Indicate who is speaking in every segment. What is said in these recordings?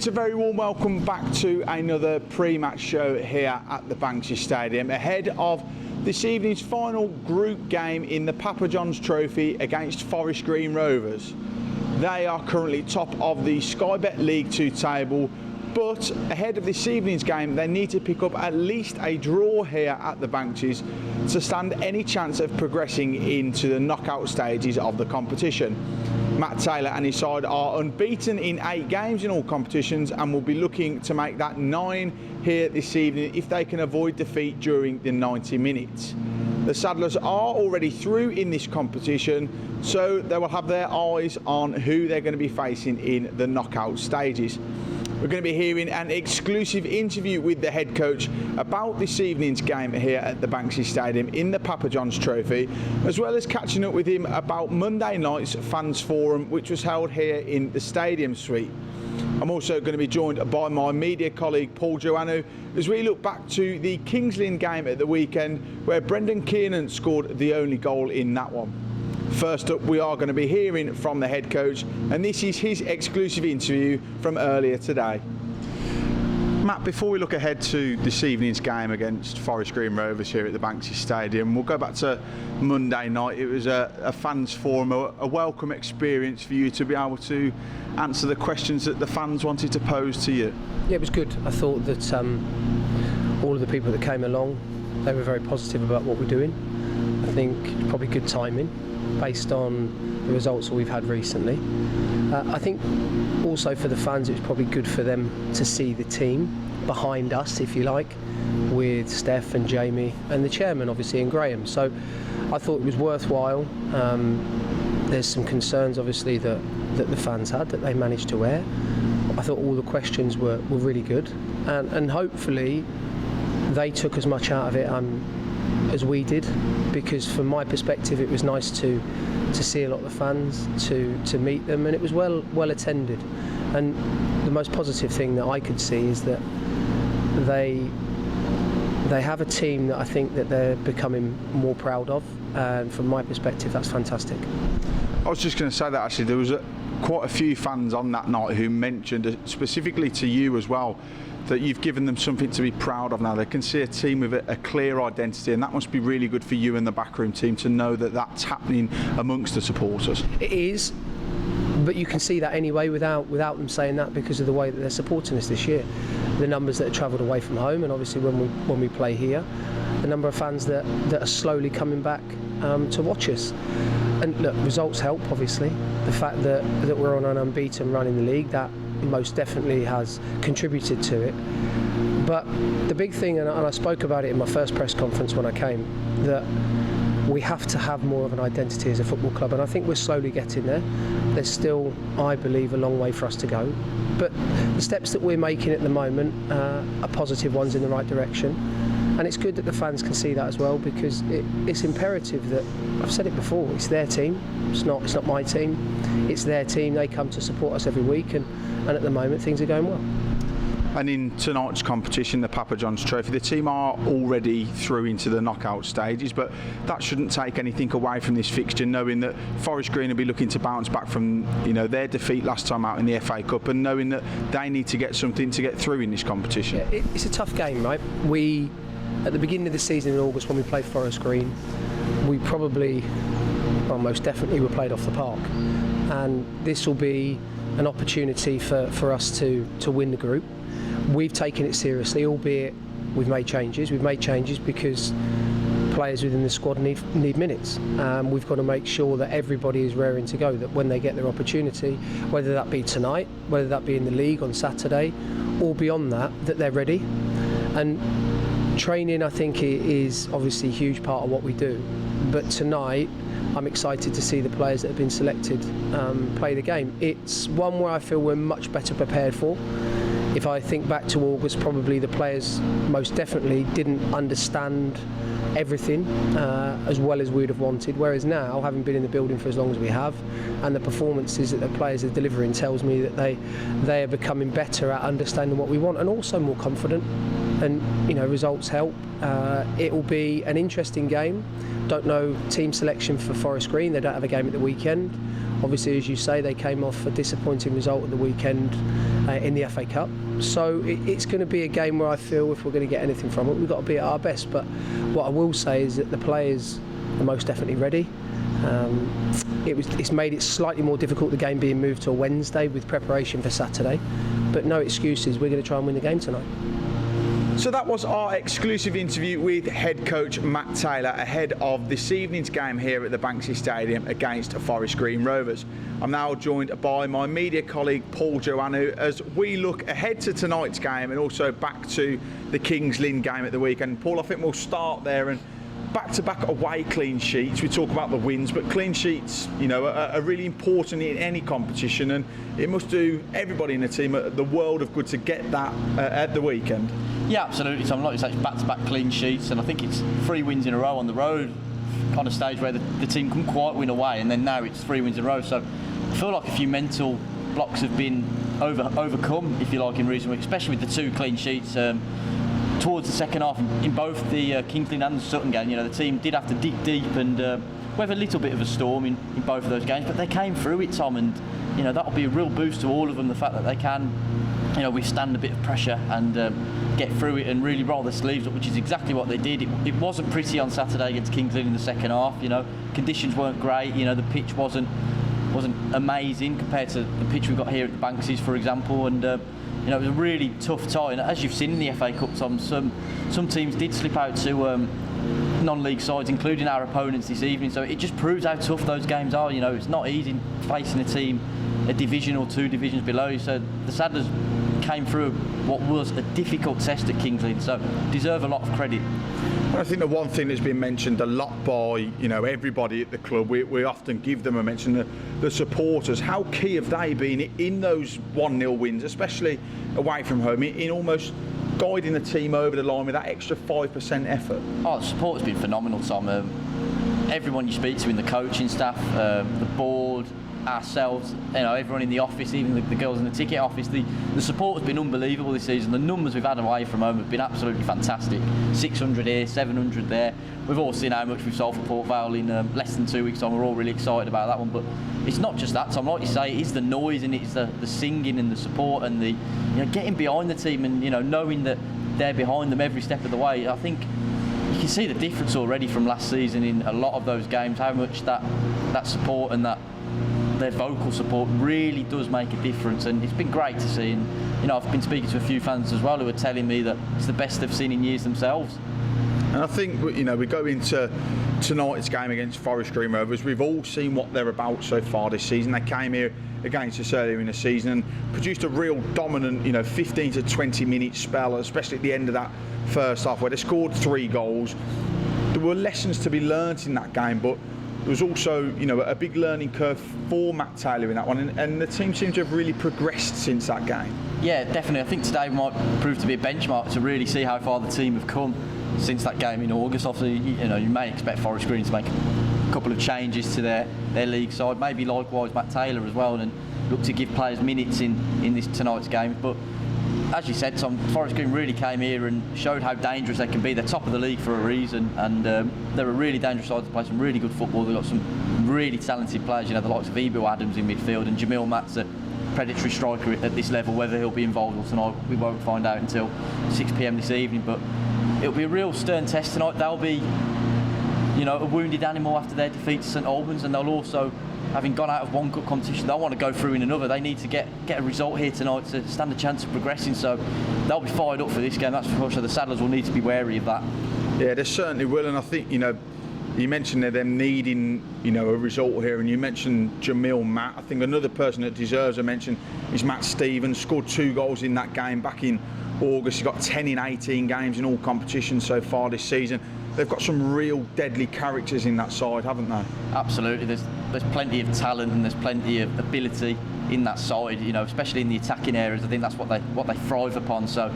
Speaker 1: It's a very warm welcome back to another pre-match show here at the Banksy Stadium ahead of this evening's final group game in the Papa John's Trophy against Forest Green Rovers. They are currently top of the Sky Bet League 2 table, but ahead of this evening's game they need to pick up at least a draw here at the Banksies to stand any chance of progressing into the knockout stages of the competition. Matt Taylor and his side are unbeaten in 8 games in all competitions and will be looking to make that 9 here this evening if they can avoid defeat during the 90 minutes. The Saddlers are already through in this competition, so they will have their eyes on who they're going to be facing in the knockout stages. We're going to be hearing an exclusive interview with the head coach about this evening's game here at the Banksy Stadium in the Papa John's Trophy, as well as catching up with him about Monday night's fans forum, which was held here in the stadium suite. I'm also going to be joined by my media colleague Paul Joannou as we look back to the Kings Lynn game at the weekend, where Brendan Kiernan scored the only goal in that one. First up, we are going to be hearing from the head coach, and this is his exclusive interview from earlier today. Matt, before we look ahead to this evening's game against Forest Green Rovers here at the Banksy Stadium, we'll go back to Monday night. It was a fans forum, a welcome experience for you to be able to answer the questions that the fans wanted to pose to you.
Speaker 2: Yeah, it was good. I thought that all of the people that came along, they were very positive about what we're doing. I think probably good timing based on the results that we've had recently. I think also for the fans it was probably good for them to see the team behind us, if you like, with Steph and Jamie and the chairman obviously and Graham. So I thought it was worthwhile. There's some concerns obviously that the fans had that they managed to air. I thought all the questions were really good, and hopefully they took as much out of it as we did, because from my perspective it was nice to see a lot of the fans, to meet them, and it was well attended. And the most positive thing that I could see is that they have a team that I think that they're becoming more proud of, and from my perspective that's fantastic.
Speaker 1: I was just going to say that actually there was quite a few fans on that night who mentioned, specifically to you as well, that you've given them something to be proud of now. They can see a team with a clear identity, and that must be really good for you and the backroom team to know that that's happening amongst the supporters.
Speaker 2: It is, but you can see that anyway without them saying that, because of the way that they're supporting us this year. The numbers that have travelled away from home, and obviously when we play here, the number of fans that are slowly coming back to watch us. And look, results help obviously. The fact that we're on an unbeaten run in the league, that most definitely has contributed to it. But the big thing, and I spoke about it in my first press conference when I came, that we have to have more of an identity as a football club, and I think we're slowly getting there. There's still, I believe, a long way for us to go, but the steps that we're making at the moment are positive ones in the right direction. And it's good that the fans can see that as well, because it's imperative that, I've said it before, it's their team, it's not my team, it's their team. They come to support us every week, and at the moment things are going well.
Speaker 1: And in tonight's competition, the Papa John's Trophy, the team are already through into the knockout stages, but that shouldn't take anything away from this fixture, knowing that Forest Green will be looking to bounce back from their defeat last time out in the FA Cup, and knowing that they need to get something to get through in this competition.
Speaker 2: Yeah, it's a tough game, right? At the beginning of the season in August, when we played Forest Green, we probably, most definitely, were played off the park, and this will be an opportunity for us to win the group. We've taken it seriously, albeit we've made changes. We've made changes because players within the squad need minutes. We've got to make sure that everybody is raring to go, that when they get their opportunity, whether that be tonight, whether that be in the league on Saturday, or beyond that they're ready. And training, I think, is obviously a huge part of what we do. But tonight, I'm excited to see the players that have been selected play the game. It's one where I feel we're much better prepared for. If I think back to August, probably the players most definitely didn't understand everything as well as we'd have wanted, whereas now, having been in the building for as long as we have, and the performances that the players are delivering, tells me that they are becoming better at understanding what we want, and also more confident. And results help. It will be an interesting game. Don't know team selection for Forest Green. They don't have a game at the weekend. Obviously, as you say, they came off a disappointing result at the weekend in the FA Cup. So it's going to be a game where I feel if we're going to get anything from it, we've got to be at our best. But what I will say is that the players are most definitely ready. It's made it slightly more difficult, the game being moved to a Wednesday with preparation for Saturday. But no excuses, we're going to try and win the game tonight.
Speaker 1: So that was our exclusive interview with head coach Matt Taylor ahead of this evening's game here at the Banksy Stadium against Forest Green Rovers. I'm now joined by my media colleague Paul Joannou as we look ahead to tonight's game and also back to the Kings Lynn game at the weekend. Paul, I think we'll start there, and back-to-back away clean sheets. We talk about the wins, but clean sheets, are really important in any competition, and it must do everybody in the team the world of good to get that at the weekend.
Speaker 3: Yeah, absolutely, Tom. Like you say, it's back-to-back clean sheets, and I think it's 3 wins in a row on the road, kind of stage where the team couldn't quite win away, and then now it's 3 wins in a row. So I feel like a few mental blocks have been overcome, if you like, in recent weeks, especially with the 2 clean sheets. Towards the second half, in both the Kings Lynn and the Sutton game, the team did have to dig deep and weather a little bit of a storm in both of those games, but they came through it, Tom, and that'll be a real boost to all of them, the fact that they can withstand a bit of pressure and get through it and really roll their sleeves up, which is exactly what they did. It wasn't pretty on Saturday against Kings Lynn in the second half. Conditions weren't great. The pitch wasn't amazing compared to the pitch we've got here at the Banksies, for example, and it was a really tough tie. And as you've seen in the FA Cup, Tom, some teams did slip out to non-league sides, including our opponents this evening. So it just proves how tough those games are. It's not easy facing a team a division or 2 divisions below you. So the Saddlers came through what was a difficult test at Kings Lynn, so deserve a lot of credit.
Speaker 1: I think the one thing that's been mentioned a lot by everybody at the club, we often give them a mention, the supporters. How key have they been in those 1-0 wins, especially away from home, in almost guiding the team over the line with that extra 5% effort?
Speaker 3: Oh, the support's been phenomenal, Tom. Everyone you speak to in the coaching staff, the board, ourselves, everyone in the office, even the girls in the ticket office, the support has been unbelievable this season. The numbers we've had away from home have been absolutely fantastic. 600 here, 700 there. We've all seen how much we've sold for Port Vale in less than 2 weeks time. We're all really excited about that one, but it's not just that, Tom. Like you say, it's the noise and it's the singing and the support and the getting behind the team and knowing that they're behind them every step of the way. I think you can see the difference already from last season in a lot of those games, how much that support and that their vocal support really does make a difference, and it's been great to see. And I've been speaking to a few fans as well who are telling me that it's the best they've seen in years themselves.
Speaker 1: And I think we go into tonight's game against Forest Green Rovers. We've all seen what they're about so far this season. They came here against us earlier in the season and produced a real dominant 15 to 20 minute spell, especially at the end of that first half where they scored 3 goals. There were lessons to be learnt in that game, but there was also, a big learning curve for Matt Taylor in that one, and the team seemed to have really progressed since that game.
Speaker 3: Yeah, definitely. I think today might prove to be a benchmark to really see how far the team have come since that game in August. Obviously, you may expect Forest Green to make a couple of changes to their league side, maybe likewise Matt Taylor as well, and look to give players minutes in this tonight's game. But as you said, Tom, Forest Green really came here and showed how dangerous they can be. They're top of the league for a reason, and they're a really dangerous side to play some really good football. They've got some really talented players, the likes of Ebil Adams in midfield, and Jamil Matt's a predatory striker at this level. Whether he'll be involved or tonight, we won't find out until 6 p.m. this evening, but it'll be a real stern test tonight. They'll be a wounded animal after their defeat to St Albans, and they'll also, having gone out of one cup competition, they'll want to go through in another. They need to get a result here tonight to stand a chance of progressing, so they'll be fired up for this game, that's for sure. So the Saddlers will need to be wary of that.
Speaker 1: Yeah, they certainly will, and I think you mentioned them needing a result here, and you mentioned Jamil Matt. I think another person that deserves a mention is Matt Stevens. Scored 2 goals in that game back in August. He got 10 in 18 games in all competitions so far this season. They've got some real deadly characters in that side, haven't they? Absolutely.
Speaker 3: There's plenty of talent and there's plenty of ability in that side, especially in the attacking areas. I think that's what they thrive upon. So,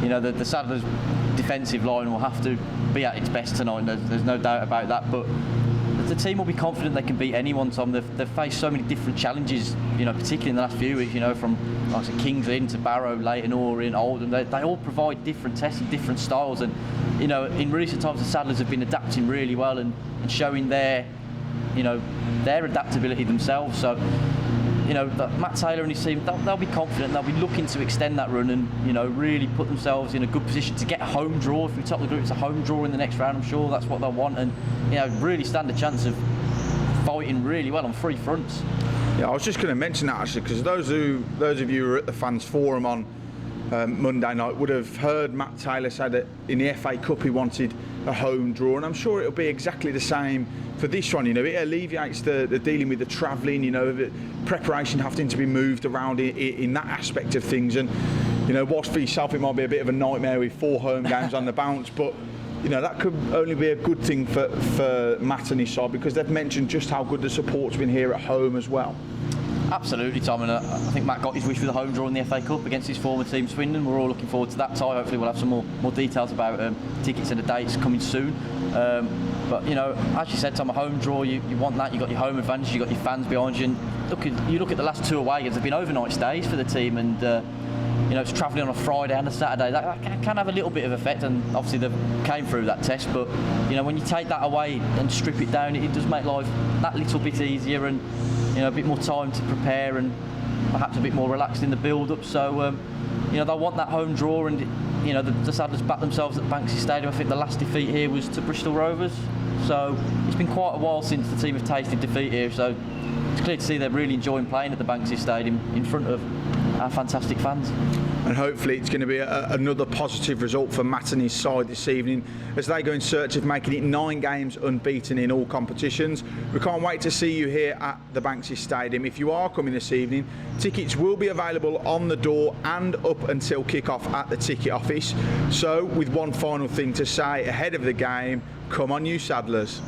Speaker 3: the Saddlers' defensive line will have to be at its best tonight. There's no doubt about that. But the team will be confident they can beat anyone, Tom. They've faced so many different challenges, particularly in the last few weeks, from like I said, Kings Lynn to Barrow, Leighton Orient, Oldham. They all provide different tests and different styles. And, in recent times, the Saddlers have been adapting really well and showing their, their adaptability themselves. So, you know, Matt Taylor and his team, they'll be confident. They'll be looking to extend that run and, you know, really put themselves in a good position to get a home draw. If we top the group, it's a home draw in the next round. I'm sure that's what they'll want, and, you know, really stand a chance of fighting really well on three fronts.
Speaker 1: Yeah, I was just going to mention that actually, because those of you who were at the fans forum on Monday night would have heard Matt Taylor say that in the FA Cup he wanted a home draw, and I'm sure it'll be exactly the same for this one. You know, it alleviates the dealing with the travelling, you know, the preparation having to be moved around in that aspect of things. And, you know, whilst for yourself it might be a bit of a nightmare with 4 home games on the bounce, but, you know, that could only be a good thing for Matt and his side, because they've mentioned just how good the support's been here at home as well.
Speaker 3: Absolutely, Tom, and I think Matt got his wish with a home draw in the FA Cup against his former team, Swindon. We're all looking forward to that tie. Hopefully we'll have some more details about tickets and the dates coming soon. But, you know, as you said, Tom, a home draw, you want that. You've got your home advantage, you've got your fans behind you. And you look at the last 2 away games, they've been overnight stays for the team, and you know, it's travelling on a Friday and a Saturday. That can have a little bit of effect, and obviously they came through that test. But, you know, when you take that away and strip it down, it does make life that little bit easier, and, you know, a bit more time to prepare and perhaps a bit more relaxed in the build-up. So, you know, they want that home draw, and, you know, the Saddlers back themselves at Banksy Stadium. I think the last defeat here was to Bristol Rovers. So it's been quite a while since the team have tasted defeat here. So it's clear to see they're really enjoying playing at the Banksy Stadium in front of our fantastic fans.
Speaker 1: And hopefully it's going to be another positive result for Matt and his side this evening as they go in search of making it 9 games unbeaten in all competitions. We can't wait to see you here at the Banksy Stadium. If you are coming this evening, tickets will be available on the door and up until kick-off at the ticket office. So with one final thing to say ahead of the game, come on you Saddlers.